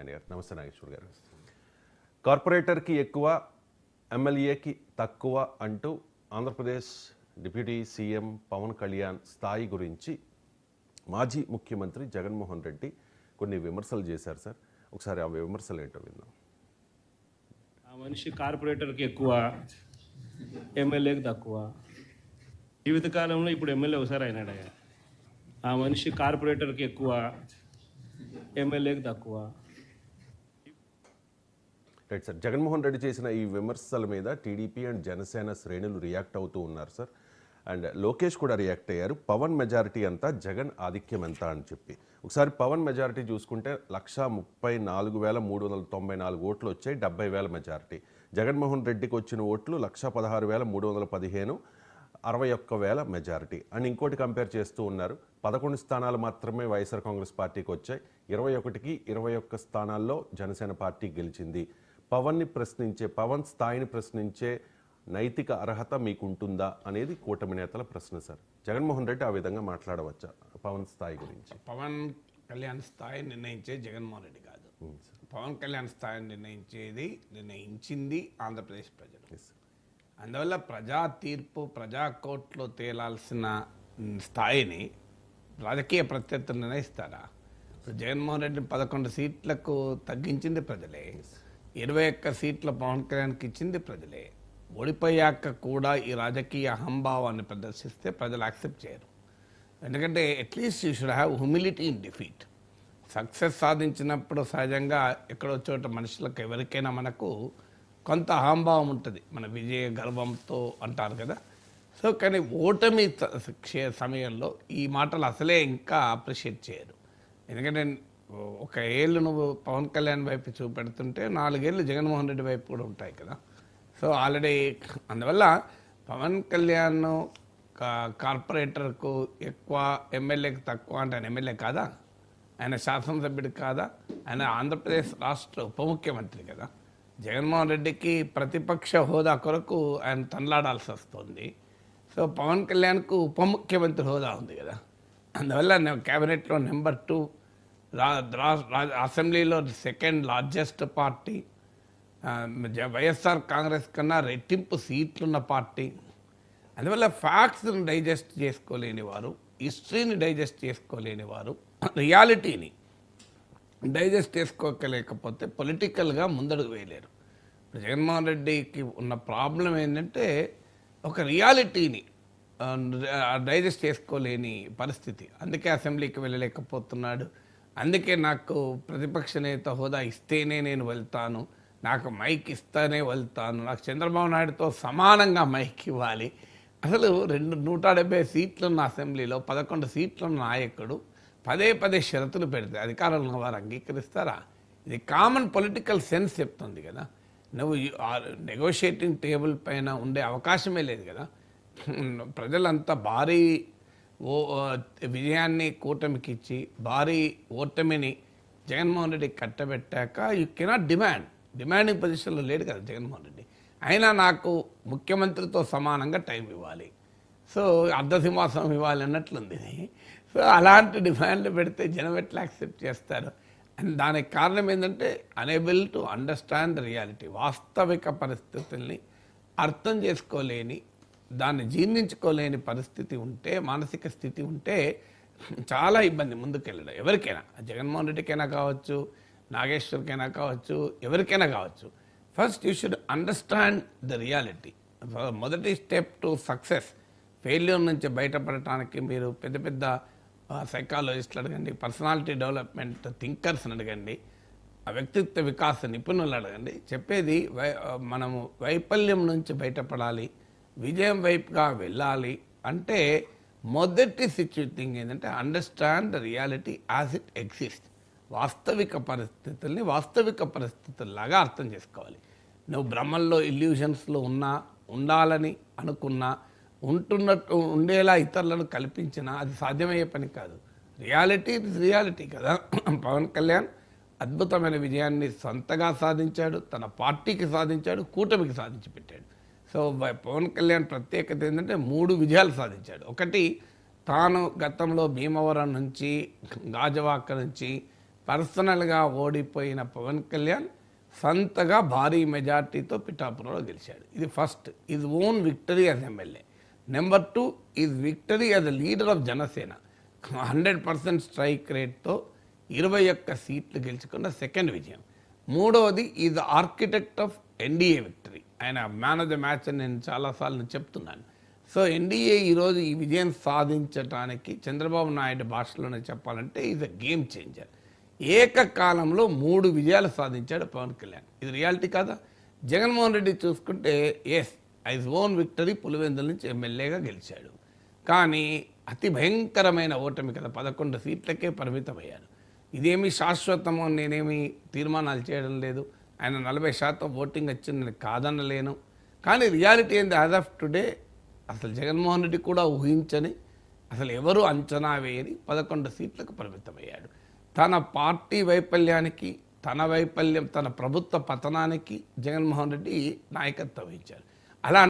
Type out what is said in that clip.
నారాయణ గారు. నమస్తే నాగేశ్వర్ గారు. కార్పొరేటర్కి ఎక్కువ, ఎమ్మెల్యేకి తక్కువ అంటూ ఆంధ్రప్రదేశ్ డిప్యూటీ సీఎం పవన్ కళ్యాణ్ స్థాయి గురించి మాజీ ముఖ్యమంత్రి జగన్మోహన్ రెడ్డి కొన్ని విమర్శలు చేశారు సార్. ఒకసారి ఆ విమర్శలు ఏంటో విందాం. ఆ మనిషి కార్పొరేటర్కి ఎక్కువ, ఎమ్మెల్యేకి తక్కువ. జీవితకాలంలో ఇప్పుడు ఎమ్మెల్యే ఒకసారి అయినాడయ్యా. ఆ మనిషి కార్పొరేటర్కి ఎక్కువ, ఎమ్మెల్యేకి తక్కువ. Right sir. జగన్మోహన్ రెడ్డి చేసిన ఈ విమర్శల మీద టీడీపీ అండ్ జనసేన శ్రేణులు రియాక్ట్ అవుతూ ఉన్నారు సార్. అండ్ లోకేష్ కూడా రియాక్ట్ అయ్యారు. పవన్ మెజారిటీ అంతా, జగన్ ఆధిక్యం ఎంత అని చెప్పి. ఒకసారి పవన్ మెజారిటీ చూసుకుంటే 134,394 ఓట్లు వచ్చాయి, 70,000 మెజారిటీ. జగన్మోహన్ రెడ్డికి వచ్చిన ఓట్లు 116,315, 61,000 మెజారిటీ. అండ్ ఇంకోటి కంపేర్ చేస్తూ ఉన్నారు, 11 స్థానాలు మాత్రమే వైఎస్ఆర్ కాంగ్రెస్ పార్టీకి వచ్చాయి, 21కి 21 స్థానాల్లో జనసేన పార్టీ గెలిచింది. పవన్ స్థాయిని ప్రశ్నించే నైతిక అర్హత మీకుంటుందా అనేది కూటమి నేతల ప్రశ్న సార్. జగన్మోహన్ రెడ్డి ఆ విధంగా మాట్లాడవచ్చా పవన్ స్థాయి గురించి? పవన్ కళ్యాణ్ స్థాయి నిర్ణయించే జగన్మోహన్ రెడ్డి కాదు. పవన్ కళ్యాణ్ స్థాయిని నిర్ణయించింది ఆంధ్రప్రదేశ్ ప్రజలు. అందువల్ల ప్రజా తీర్పు, ప్రజా కోర్టులో తేలాల్సిన స్థాయిని రాజకీయ ప్రత్యర్థులు నిర్ణయిస్తారా? ఇప్పుడు జగన్మోహన్ రెడ్డిని 11 సీట్లకు తగ్గించింది ప్రజలే, 21 సీట్ల పవన్ కళ్యాణ్కి ఇచ్చింది ప్రజలే. ఓడిపోయాక కూడా ఈ రాజకీయ అహంభావాన్ని ప్రదర్శిస్తే ప్రజలు యాక్సెప్ట్ చేయరు. ఎందుకంటే at least you should have humility in defeat. Success సాధించినప్పుడు సహజంగా ఎక్కడో చోట మనుషులకు ఎవరికైనా మనకు కొంత అహంభావం ఉంటుంది, మన విజయ గర్వంతో అంటారు కదా. సో కానీ ఓటమి సమయంలో ఈ మాటలు అసలే ఇంకా అప్రిషియేట్ చేయరు. ఎందుకంటే ఒక ఏళ్ళు నువ్వు పవన్ కళ్యాణ్ వైపు చూపెడుతుంటే 4 ఏళ్ళు జగన్మోహన్ రెడ్డి వైపు కూడా ఉంటాయి కదా. సో ఆల్రెడీ అందువల్ల పవన్ కళ్యాణ్ కార్పొరేటర్కు ఎక్కువ, ఎమ్మెల్యేకి తక్కువ అంటే ఆయన ఎమ్మెల్యే కాదా? ఆయన శాసనసభ్యుడు కాదా? ఆయన ఆంధ్రప్రదేశ్ రాష్ట్ర ఉప ముఖ్యమంత్రి కదా. జగన్మోహన్ రెడ్డికి ప్రతిపక్ష హోదా కొరకు ఆయన తనలాడాల్సి వస్తుంది. సో పవన్ కళ్యాణ్కు ఉప ముఖ్యమంత్రి హోదా ఉంది కదా. అందువల్ల క్యాబినెట్లో నెంబర్ 2, అసెంబ్లీలో 2nd largest party, YSR Congress కన్నా రెట్టింపు సీట్లున్న పార్టీ. అందువల్ల ఫ్యాక్ట్స్ని డైజెస్ట్ చేసుకోలేని వారు, హిస్టరీని డైజెస్ట్ చేసుకోలేని వారు, రియాలిటీని డైజెస్ట్ చేసుకోలేకపోతే పొలిటికల్గా ముందడుగు వేయలేరు. జగన్మోహన్ రెడ్డికి ఉన్న ప్రాబ్లం ఏంటంటే ఒక రియాలిటీని డైజెస్ట్ చేసుకోలేని పరిస్థితి. అందుకే అసెంబ్లీకి వెళ్ళలేకపోతున్నాడు. అందుకే నాకు ప్రతిపక్ష నేత హోదా ఇస్తేనే నేను వెళ్తాను, నాకు మైక్ ఇస్తేనే వెళ్తాను, నాకు చంద్రబాబు నాయుడుతో సమానంగా మైక్ ఇవ్వాలి. అసలు 170 సీట్లున్న అసెంబ్లీలో 11 సీట్లున్న నాయకుడు పదే షరతులు పెడితే అధికారంలో వారు అంగీకరిస్తారా? ఇది కామన్ పొలిటికల్ సెన్స్ చెప్తుంది కదా. నువ్వు నెగోషియేటింగ్ టేబుల్ పైన ఉండే అవకాశమే లేదు కదా. ప్రజలంతా భారీ విజయాన్ని కూటమికి ఇచ్చి భారీ ఓటమిని జగన్మోహన్ రెడ్డికి కట్టబెట్టాక యూ కెనాట్ డిమాండింగ్ పొజిషన్లో లేడు కదా జగన్మోహన్ రెడ్డి. అయినా నాకు ముఖ్యమంత్రితో సమానంగా టైం ఇవ్వాలి, సో అర్ధసింహాసనం ఇవ్వాలి అన్నట్లుంది. సో అలాంటి డిమాండ్లు పెడితే జనం ఎట్లా యాక్సెప్ట్ చేస్తారు? అండ్ దానికి కారణం ఏంటంటే unable to understand the reality. వాస్తవిక పరిస్థితుల్ని అర్థం చేసుకోలేని, దాన్ని జీర్ణించుకోలేని పరిస్థితి ఉంటే, మానసిక స్థితి ఉంటే చాలా ఇబ్బంది ముందుకెళ్ళడం. ఎవరికైనా, జగన్మోహన్ రెడ్డికైనా కావచ్చు, నాగేశ్వర్కైనా కావచ్చు, ఎవరికైనా కావచ్చు. First you should understand the reality. మొదటి స్టెప్ టు సక్సెస్. ఫెయిల్యూర్ నుంచి బయటపడటానికి మీరు పెద్ద సైకాలజిస్టులు అడగండి, పర్సనాలిటీ డెవలప్మెంట్ థింకర్స్ని అడగండి, వ్యక్తిత్వ వికాస నిపుణులు అడగండి. చెప్పేది మనము వైఫల్యం నుంచి బయటపడాలి, విజయం వైపుగా వెళ్ళాలి అంటే మొదటి థింగ్ ఏంటంటే understand the reality as it exist. వాస్తవిక పరిస్థితుల్ని వాస్తవిక పరిస్థితుల్లాగా అర్థం చేసుకోవాలి. నువ్వు భ్రమల్లో, ఇల్యూషన్స్లో ఉండాలని అనుకున్నా, ఉంటున్నట్టు ఉండేలా ఇతరులను కల్పించినా అది సాధ్యమయ్యే పని కాదు. రియాలిటీ కదా. పవన్ కళ్యాణ్ అద్భుతమైన విజయాన్ని సొంతగా సాధించాడు, తన పార్టీకి సాధించాడు, కూటమికి సాధించి పెట్టాడు. సో పవన్ కళ్యాణ్ ప్రత్యేకత ఏంటంటే 3 విజయాలు సాధించాడు. ఒకటి, తాను గతంలో భీమవరం నుంచి, గాజువాక నుంచి పర్సనల్గా ఓడిపోయిన పవన్ కళ్యాణ్ సొంతగా భారీ మెజార్టీతో పిఠాపురంలో గెలిచాడు. ఇది ఫస్ట్, ఇది own victory as MLA. Number 2 is victory as a leader of Janasena. 100% strike రేట్తో 21 సీట్లు గెలుచుకున్న సెకండ్ విజయం. మూడవది is architect of NDA victory. ఆయన మ్యాన్ ఆఫ్ ద మ్యాచ్ అని నేను చాలాసార్లు చెప్తున్నాను. సో ఎన్డీఏ ఈరోజు ఈ విజయం సాధించడానికి చంద్రబాబు నాయుడు భాషలోనే చెప్పాలంటే ఈజ్ అ గేమ్ చేంజర్. ఏకకాలంలో 3 విజయాలు సాధించాడు పవన్ కళ్యాణ్. ఇది రియాలిటీ కాదా? జగన్మోహన్ రెడ్డి చూసుకుంటే ఎస్ ఐజ్ ఓన్ విక్టరీ, పులివెందుల నుంచి ఎమ్మెల్యేగా గెలిచాడు. కానీ అతి భయంకరమైన ఓటమి కదా, 11 సీట్లకే పరిమితమయ్యాడు. ఇదేమి శాశ్వతమో నేనేమి తీర్మానాలు చేయడం లేదు. ఆయన 40% ఓటింగ్ వచ్చింది నేను కాదనలేను. కానీ రియాలిటీ ఏంది, యాజ్ ఆఫ్ టుడే అసలు జగన్మోహన్ రెడ్డి కూడా ఊహించని, అసలు ఎవరు అంచనా వేయని 11 సీట్లకు పరిమితమయ్యాడు. తన పార్టీ వైఫల్యానికి, తన ప్రభుత్వ పతనానికి జగన్మోహన్ రెడ్డి నాయకత్వం వహించారు. అలా